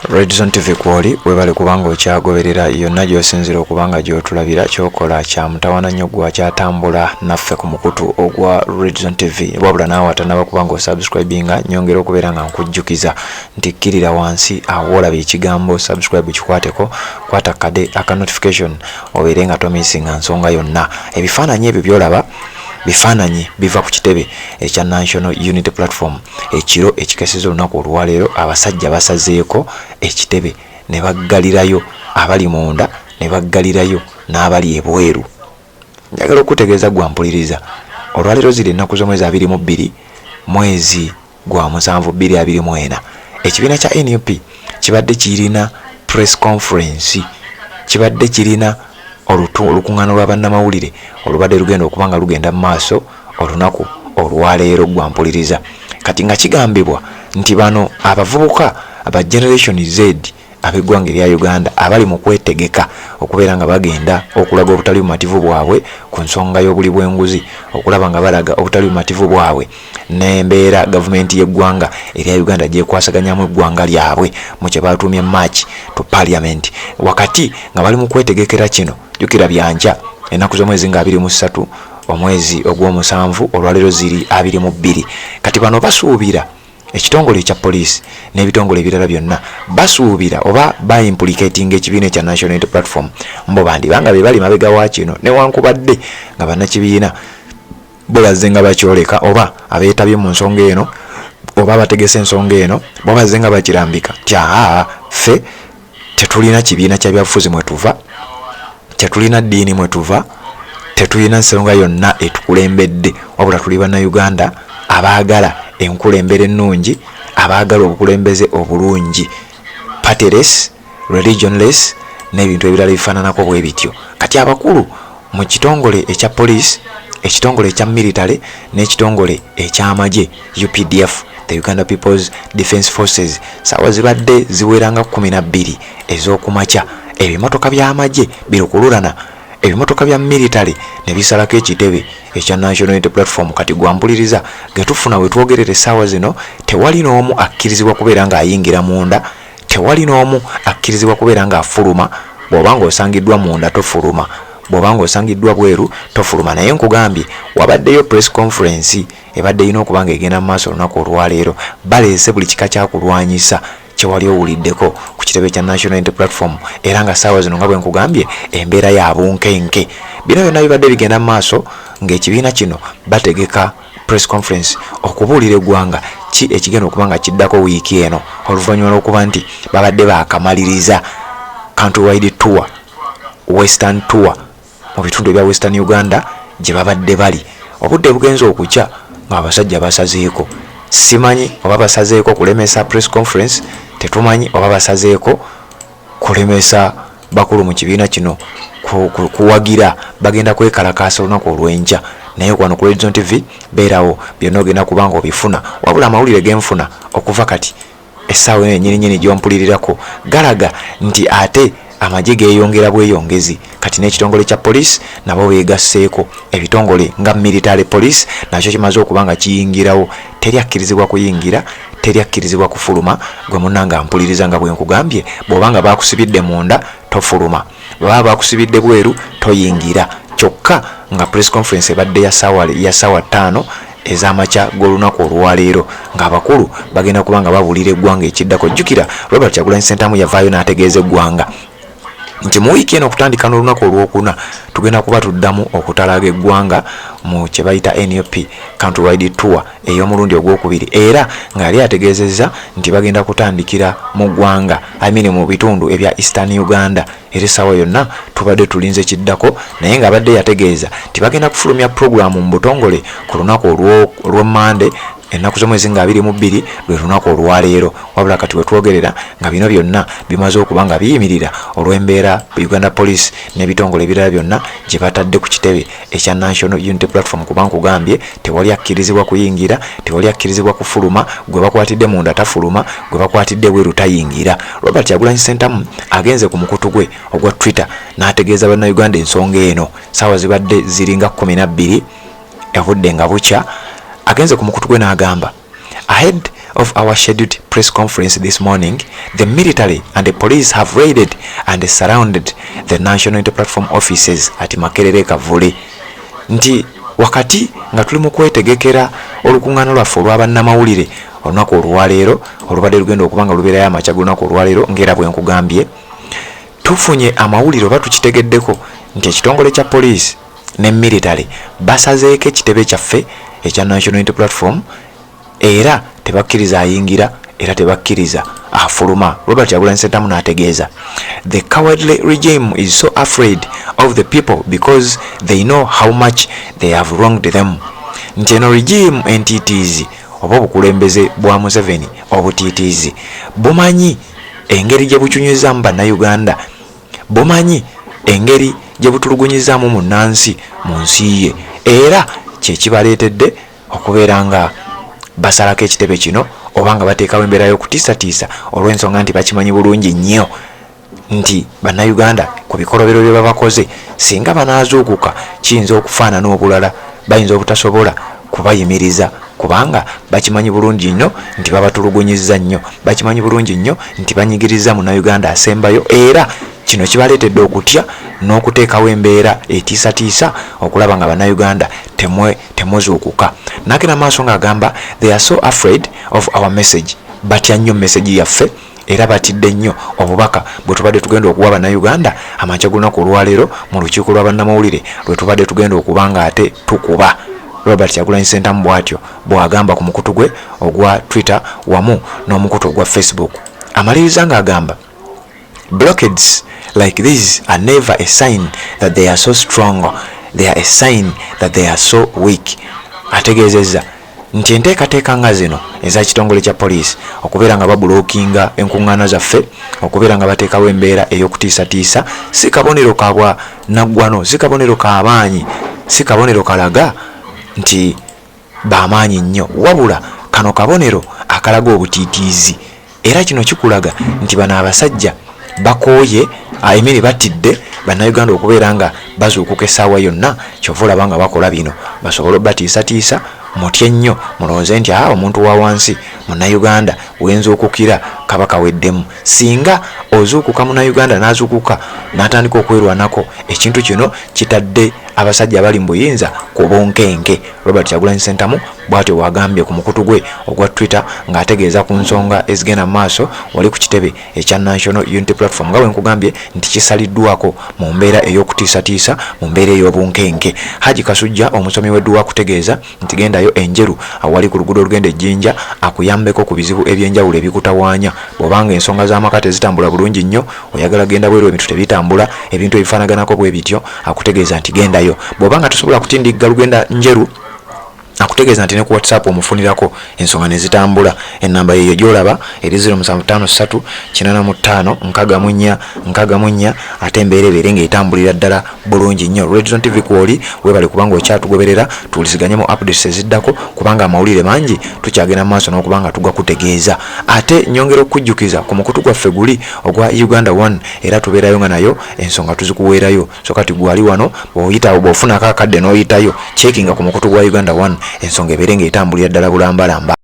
Red Zone TV kwoli webale kubanga okyagoberera yonna gy'osinzira okubanga gy'otulabira kyokola kya mutawana nnyo gwa kyatambula naffe ku mukutu ogwa Red Zone TV wabula naawe atanaba kubanga osubscribinga nyongera okubeera nga nkujjukiza nti kkirira wansi awo olaba ekigambo subscribe kikwateko kwata kade aka notification obeere nga tomisinga nsonga yonna ebifaananyi ebyo byolaba bifaananyi biva ku kitebe ekya National Unity Platform ekiro ekikeseza olunaku olwaleero abasajja basazeeko ekitebe ne baggalirayo abali munda ne baggalirayo n'abali ebweru. Njagala okutegeeza gwampuliriza olwaleero ziri ennaku z'omwezi 22 mwezi gwa musanvu 2024 ekibiina kya NUP kibadde kirina press conference kibadde kirina olukuŋŋaana lwa bannamawulire olubadde lugenda okubanga lugenda mu maaso olunaku olwaleero gwampuliriza kati nga kigambibwa nti bano abavubuka aba Generation Z ab'eggwanga erya Uganda abali mu kwetegeka okubeera nga bagenda okulaga obutali bumativu bwabwe ku nsonga y'obuli bw'enguzi okulaba nga balaga obutali bumativu bwabwe n'embeera gavumenti y'eggwanga erya Uganda gyekwasaganyamu eggwanga lyabwe mu kye batuumye March to Parliament wakati nga bali mu kwetegekera kino jukira byanja ennaku z'omwezi nga 23 omwezi ogw'omusanvu olwaleero ziri 22 kati bano basuubira ekitongole ekya police n'ebitongole ebirala byonna basuubira oba implicating ekibiina ekya National Unity Platform mbo bandibanga be bali mabega wa kino newankubadde nga bannakibiina bolaze nga bakyoleka oba abeetabye mu nsonga eno oba bategese ensonga eno bobaze nga bakirambika tya ffe tetulina kibiina kya byabufuzi mwe tuva tetulina ddiini mwe tuva tetulina nsonga yonna etukulembedde wabula tuli bannayuganda abaagala enkulembere ennungi abaagala obukulembeze obulungi partyless religionless n'ebintu ebirala bifaananako bwe bityo kati abakulu mu kitongole ekya police ekitongole ekya military n'ekitongole eky'amagye UPDF the Uganda People's Defence Forces saawa zibadde ziweranga 12 ez'okumakya ebimotoka by'amagye birukululana ebimotoka bya military ne bisalako ekitebe ekya National Unity Platform kati gwampuliriza getufuna wetwogerere saawa zino tewali n'omu akkirizibwa kubeera nga ayingira munda tewali n'omu akkirizibwa kubeera nga afuluma bw'obanga osangiddwa munda tofuluma bw'obanga osangiddwa bweru tofuluma naye nkugambye wabaddeyo press conference ebadde ina okubanga egenda mu maaso olunaku olwaleero baleese buli kika kyakulwanyisa kyewali owuliddeko ku kitebe kya National Unity Platform era nga saawa zino nga bwe nkugambye embeera ya bunkenke bino byonna bibadde bigenda mu maaso ng'ekibiina kino bategeka press conference okubuulira eggwanga ki ekigenda okuba nga kiddako wiiki eno oluvannyuma lw'okuba nti babadde baakamaliriza countrywide tour western tour mu bitundu ebya Western Uganda gye babadde bali obudde bugenza okukya ng'abasajja basazeeko simanyi oba basazeeko kulemesa press conference tetumanyi oba basazeeko kulemesa bakulu mu kibiina kino kuwagira bagenda kwekalakaasa olunaku olw'enkya naye kwano ku Red Zone TV beerawo byonna ogenda kubanga obifuna wabula amawulire genfuna okuva kati essaawa ennyini gy'ompulirirako galaga nti ate amagye geeyongera bweyongezi kati n'ekitongole kya police nabo beegasseeko ebitongole nga military police nakyo kimaze okuba nga kiyingirawo teri akkirizibwa kuyingira teri akkirizibwa kufuluma gwe munnanga mpuliriza nga bwe nkugambye bw'obanga bakusibidde munda tofuluma bw'oba bakusibidde bweru toyingira kyokka nga press conference ebadde ya ssaawa 5 ez'amakya g'olunaku olwaleero ng'abakulu bagenda kuba nga babuulira eggwanga ekiddako jjukira Robert Kyagulanyi Ssentamu yavaayo n'ategeeza eggwanga nti mu wiiki eno okutandika n'olunaku olwokuna tugenda kuba tuddamu okutalaga eggwanga mu kye bayita NUP countrywide tour ey'omulundi ogwokubiri era nga yali ategeezezza nti bagenda kutandikira mu ggwanga mu bitundu ebya Eastern Uganda era essaawa yonna tubadde tulinze kiddako naye ng'abadde yategeeza nti bagenda kufulumya puroguramu mu butongole ku lunaku olw'Monday ennaku z'omwezi nga 22 lwe lunaku olwaleero wabula kati wetwogerera nga bino byonna bimaze okuba nga biyimirira olw'embeera Uganda Police n'ebitongole ebirala byonna gye batadde ku kitebe ekya National Unity Platform kuba nkugambye tewali akkirizibwa kuyingira tewali akkirizibwa kufuluma gwe bakwatidde munda tafuluma gwe bakwatidde bweru tayingira Robert Kyagulanyi Ssentamu agenze ku mukutu gwe ogwa Twitter n'ategeeza bannayuganda ensonga eno saawa zibadde ziringa 12 evudde nga bukya agenze ku mukutu gwe n'agamba ahead of our scheduled press conference this morning, the military and the police have raided and surrounded the National Unity Platform offices at Makerere Kavule. Nti wakati nga tuli mu kwetegekera olukungano lwaffe olw'abannamawulire olunaku olwaleero olubadde lugenda okuba nga lubeerayo amakya g'olunaku olwaleero ng'era bwe nkugambye, tufunye amawulire oba tukitegeddeko nti ekitongole kya poliisi ne military basazeeko ekitebe kyaffe ekya National Unity Platform era tebakkiriza ayingira era tebakkiriza afuluma. Robert Kyagulanyi Ssentamu n'ategeeza, the cowardly regime is so afraid of the people because they know how much they have wronged them. Nti eno regime entiitiizi oba obukulembeze bwa Museveni obutiitiizi bumanyi engeri gye bukyunyizaamu bannayuganda, bumanyi engeri gye butulugunyizaamu munnansi mu nsi ye, era kyekibaleetedde okubeera nga basalako ekitebe kino oba nga bateekawo embeera y'okutiisatiisa olw'ensonga nti bakimanyi bulungi nnyo nti bannayuganda ku bikolobero bye babakoze singa banaazuukuka kiyinza okufaanana obulala, bayinza obutasobola kubayimiriza kubanga bakimanyi bulungi nnyo nti babatulugunyizza nnyo, bakimanyi bulungi nnyo nti banyigiriza munnayuganda asembayo, era kino kibaleetedde okutya n'okuteekawo embeera etiisatiisa okulaba nga bannayuganda temuzuukuka. N'agenda maaso ng'agamba they are so afraid of our message, batya nnyo message yaffe era batidde nnyo obubaka bwe tubadde tugenda okuwa bannayuganda amakya g'olunaku olwaleero mu lukiiko lwa bannamawulire lwe tubadde tugenda okuba nga ate tukuba. Robert Kyagulanyi Ssentamu bw'atyo bw'agamba ku mukutu gwe ogwa Twitter wamu n'omukutu ogwa Facebook. Amaliriza ng'agamba blockades like these are never a sign that they are so strong, they are a sign that they are so weak. Ategeezezza nti enteekateeka nga zino eza kitongole kya poliisi okubeera nga babulookinga enkuŋŋaana zaffe, okubeera nga bateekawo embeera ey'okutiisatiisa si kabonero ka bwa naggwano, si kabonero ka maanyi, si kabonero kalaga nti bamaanyi nnyo, wabula kano kabonero akalaga obutiitiizi. Era kino kikulaga nti bano abasajja bakooye emiri batidde bannayuganda okubeera nga bazuukuka essaawa yonna, kyova olaba nga bakola bino basobole obatiisatiisa mutye nnyo mulowooze nti omuntu wa wansi munnayuganda wenzuukukira kaba kaweddemu. Singa ozuukuka munnayuganda n'azuukuka n'atandika okwerwanako, ekintu kino kitadde abasajja abali mu buyinza ku bunkenke. Robert Kyagulanyi Ssentamu bw'atyo bw'agambye ku mukutu gwe ogwa Twitter ng'ategeeza ku nsonga ezigenda mu maaso wali ku kitebe ekya National Unity Platform nga bwe nkugambye nti kisaliddwako mu mbeera ey'okutiisatiisa, mu mbeera ey'obunkenke. Haji Kasujja omusomi w'edduwa kutegeeza nti gendayo enjeru awali ku luguudo olugenda ejjinja akuyambeko ku bizibu eby'enjawulo ebikutawaanya. Bw'obanga ensonga z'amaka tezitambula bulungi nnyo, oyagala genda bweru ebintu tebitambula, ebintu ebifaanaganako bwe bityo, akutegeeza nti gendayo. Bw'obanga tosobola kutindigga lugenda njeru, akutegeeza nti ne ku WhatsApp omufunirako ensonga ne zitambula. Ennamba yeyo gy'olaba eri 0753 85 64 ate embeera ebeere ng'etambulira ddala bulungi nnyo. Redzone TV kwoli webale kubanga okyatugoberera, tuwuliziganye mu updates eziddako kubanga amawulire mangi tukyagenda mu maaso n'okubanga tugakutegeeza. Ate nyongera okujjukiza ku mukutu gwaffe guli ogwa Uganda One, era tubeerayo nga nayo ensonga tuzikuweerayo. So kati gwali wano bw'oyitawo bw'ofunako akadde n'oyitayo, checkinga ku mukutu gwa Uganda One ensonga ebeere ng'etambulira ddala bulambalamba.